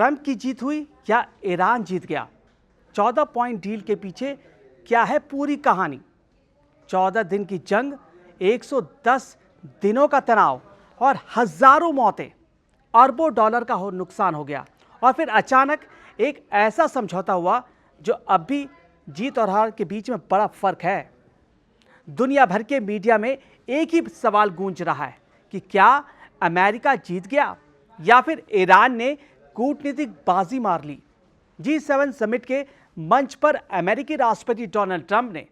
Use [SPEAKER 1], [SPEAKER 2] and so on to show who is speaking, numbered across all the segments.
[SPEAKER 1] Trump की जीत हुई या ईरान जीत गया? 14 पॉइंट डील के पीछे क्या है पूरी कहानी? 14 दिन की जंग, 110 दिनों का तनाव और हजारों मौतें, अरबों डॉलर का नुकसान हो गया और फिर अचानक एक ऐसा समझौता हुआ जो अब भी जीत और हार के बीच में बड़ा फर्क है। दुनिया भर के मीडिया में एक ही सवाल गूंज रहा है कि क्या अमेरिका जीत गया या फिर ईरान ने कूटनीतिक बाजी मार ली। G7 समिट के मंच पर अमेरिकी राष्ट्रपति डोनाल्ड ट्रंप ने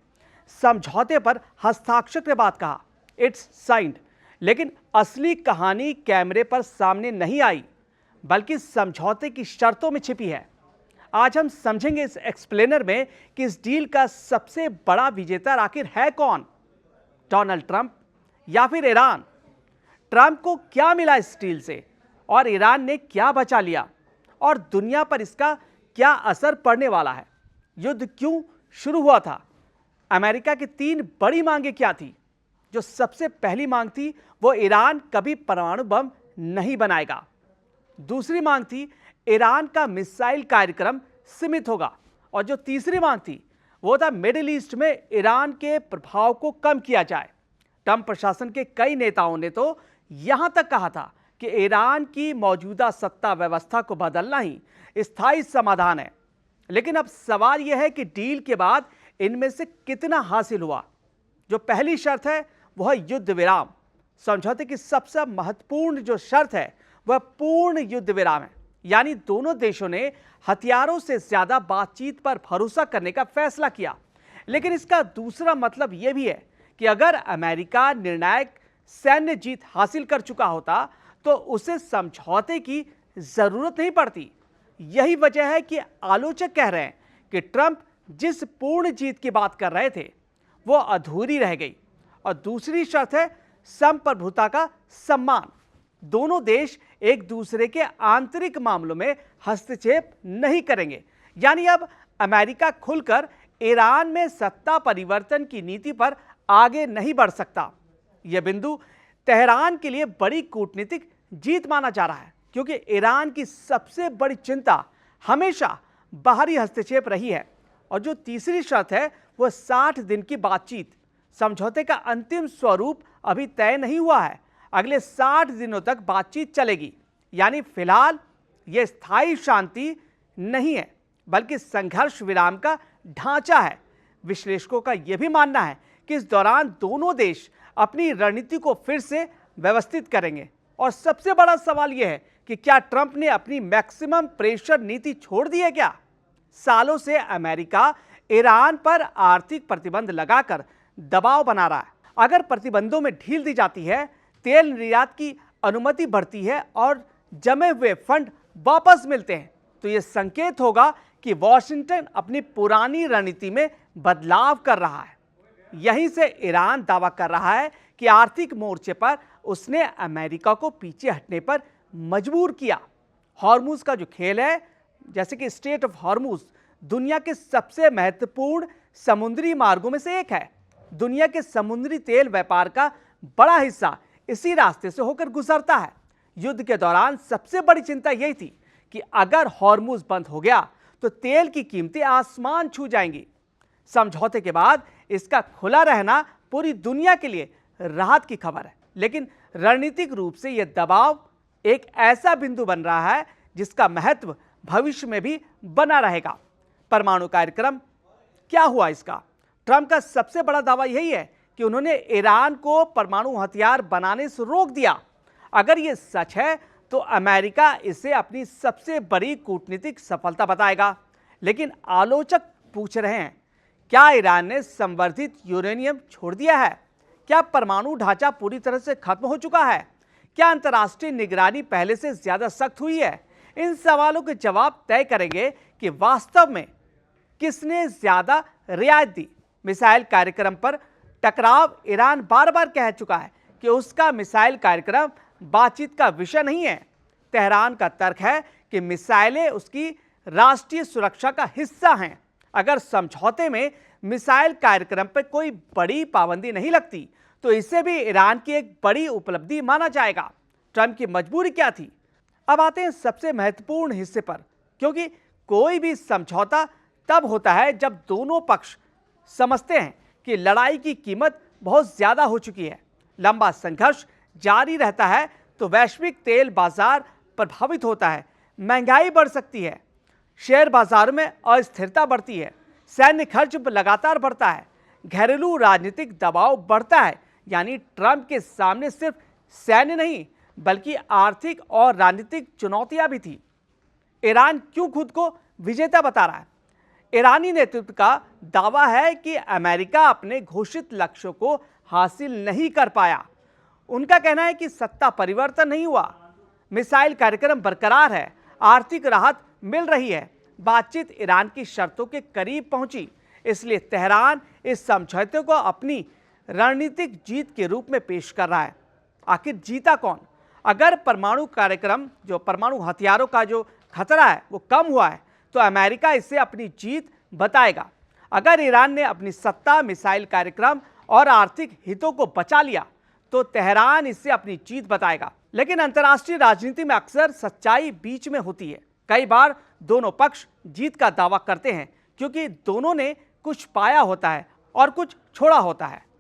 [SPEAKER 1] समझौते पर हस्ताक्षर के बाद कहा, इट्स साइंड। लेकिन असली कहानी कैमरे पर सामने नहीं आई, बल्कि समझौते की शर्तों में छिपी है। आज हम समझेंगे इस एक्सप्लेनर में कि इस डील का सबसे बड़ा विजेता आखिर है कौन, डोनाल्ड ट्रंप या फिर ईरान। ट्रंप को क्या मिला इस डील से और ईरान ने क्या बचा लिया, और दुनिया पर इसका क्या असर पड़ने वाला है। युद्ध क्यों शुरू हुआ था, अमेरिका की 3 बड़ी मांगें क्या थी। जो सबसे पहली मांग थी वो ईरान कभी परमाणु बम नहीं बनाएगा। दूसरी मांग थी ईरान का मिसाइल कार्यक्रम सीमित होगा, और जो तीसरी मांग थी वो था मिडिल ईस्ट में ईरान के प्रभाव को कम किया जाए। ट्रंप प्रशासन के कई नेताओं ने तो यहां तक कहा था कि ईरान की मौजूदा सत्ता व्यवस्था को बदलना ही स्थायी समाधान है। लेकिन अब सवाल यह है कि डील के बाद इनमें से कितना हासिल हुआ। जो पहली शर्त है वह युद्ध विराम। समझौते की सबसे महत्वपूर्ण जो शर्त है वह पूर्ण युद्ध विराम है, यानी दोनों देशों ने हथियारों से ज्यादा बातचीत पर भरोसा करने का फैसला किया। लेकिन इसका दूसरा मतलब यह भी है कि अगर अमेरिका निर्णायक सैन्य जीत हासिल कर चुका होता तो उसे समझौते की जरूरत नहीं पड़ती। यही वजह है कि आलोचक कह रहे हैं कि ट्रंप जिस पूर्ण जीत की बात कर रहे थे वो अधूरी रह गई। और दूसरी शर्त है संप्रभुता का सम्मान। दोनों देश एक दूसरे के आंतरिक मामलों में हस्तक्षेप नहीं करेंगे, यानी अब अमेरिका खुलकर ईरान में सत्ता परिवर्तन की नीति पर आगे नहीं बढ़ सकता। यह बिंदु तेहरान के लिए बड़ी कूटनीतिक जीत माना जा रहा है, क्योंकि ईरान की सबसे बड़ी चिंता हमेशा बाहरी हस्तक्षेप रही है। और जो तीसरी शर्त है वह 60 दिन की बातचीत। समझौते का अंतिम स्वरूप अभी तय नहीं हुआ है, अगले 60 दिनों तक बातचीत चलेगी। यानी फिलहाल यह स्थायी शांति नहीं है, बल्कि संघर्ष विराम का ढांचा है। विश्लेषकों का यह भी मानना है कि इस दौरान दोनों देश अपनी रणनीति को फिर से व्यवस्थित करेंगे। और सबसे बड़ा सवाल यह है कि क्या ट्रंप ने अपनी मैक्सिमम प्रेशर नीति छोड़ दी है क्या? सालों से अमेरिका ईरान पर आर्थिक प्रतिबंध लगाकर दबाव बना रहा है। अगर प्रतिबंधों में ढील दी जाती है, तेल निर्यात की अनुमति बढ़ती है और जमे हुए फंड वापस मिलते हैं, तो यह संकेत होगा कि वॉशिंगटन अपनी पुरानी रणनीति में बदलाव कर रहा है। यहीं से ईरान दावा कर रहा है कि आर्थिक मोर्चे पर उसने अमेरिका को पीछे हटने पर मजबूर किया। हॉर्मुज का जो खेल है, जैसे कि स्ट्रेट ऑफ हॉर्मुज दुनिया के सबसे महत्वपूर्ण समुद्री मार्गों में से एक है। दुनिया के समुद्री तेल व्यापार का बड़ा हिस्सा इसी रास्ते से होकर गुजरता है। युद्ध के दौरान सबसे बड़ी चिंता यही थी कि अगर हॉर्मुज बंद हो गया तो तेल की कीमतें आसमान छू जाएंगी। समझौते के बाद इसका खुला रहना पूरी दुनिया के लिए राहत की खबर है। लेकिन रणनीतिक रूप से यह दबाव एक ऐसा बिंदु बन रहा है जिसका महत्व भविष्य में भी बना रहेगा। परमाणु कार्यक्रम क्या हुआ इसका? ट्रंप का सबसे बड़ा दावा यही है कि उन्होंने ईरान को परमाणु हथियार बनाने से रोक दिया। अगर यह सच है तो अमेरिका इसे अपनी सबसे बड़ी कूटनीतिक सफलता बताएगा। लेकिन आलोचक पूछ रहे हैं, क्या ईरान ने संवर्धित यूरेनियम छोड़ दिया है? क्या परमाणु ढांचा पूरी तरह से खत्म हो चुका है? क्या अंतर्राष्ट्रीय निगरानी पहले से ज्यादा सख्त हुई है? इन सवालों के जवाब तय करेंगे कि वास्तव में किसने ज्यादा रियायत दी। मिसाइल कार्यक्रम पर टकराव, ईरान बार बार कह चुका है कि उसका मिसाइल कार्यक्रम बातचीत का विषय नहीं है। तेहरान का तर्क है कि मिसाइलें उसकी राष्ट्रीय सुरक्षा का हिस्सा हैं। अगर समझौते में मिसाइल कार्यक्रम पर कोई बड़ी पाबंदी नहीं लगती तो इसे भी ईरान की एक बड़ी उपलब्धि माना जाएगा। ट्रंप की मजबूरी क्या थी? अब आते हैं सबसे महत्वपूर्ण हिस्से पर, क्योंकि कोई भी समझौता तब होता है जब दोनों पक्ष समझते हैं कि लड़ाई की कीमत बहुत ज्यादा हो चुकी है। लंबा संघर्ष जारी रहता है तो वैश्विक तेल बाजार प्रभावित होता है, महंगाई बढ़ सकती है, शेयर बाजारों में अस्थिरता बढ़ती है, सैन्य खर्च लगातार बढ़ता है, घरेलू राजनीतिक दबाव बढ़ता है। यानी ट्रंप के सामने सिर्फ सैन्य नहीं बल्कि आर्थिक और राजनीतिक चुनौतियां भी थी। ईरान क्यों खुद को विजेता बता रहा है? ईरानी नेतृत्व का दावा है कि अमेरिका अपने घोषित लक्ष्यों को हासिल नहीं कर पाया। उनका कहना है कि सत्ता परिवर्तन नहीं हुआ, मिसाइल कार्यक्रम बरकरार है, आर्थिक राहत मिल रही है, बातचीत ईरान की शर्तों के करीब पहुंची। इसलिए तेहरान इस समझौते को अपनी रणनीतिक जीत के रूप में पेश कर रहा है। आखिर जीता कौन? अगर परमाणु कार्यक्रम, जो परमाणु हथियारों का जो खतरा है वो कम हुआ है तो अमेरिका इसे अपनी जीत बताएगा। अगर ईरान ने अपनी सत्ता, मिसाइल कार्यक्रम और आर्थिक हितों को बचा लिया तो तेहरान इसे अपनी जीत बताएगा। लेकिन अंतर्राष्ट्रीय राजनीति में अक्सर सच्चाई बीच में होती है। कई बार दोनों पक्ष जीत का दावा करते हैं क्योंकि दोनों ने कुछ पाया होता है और कुछ छोड़ा होता है।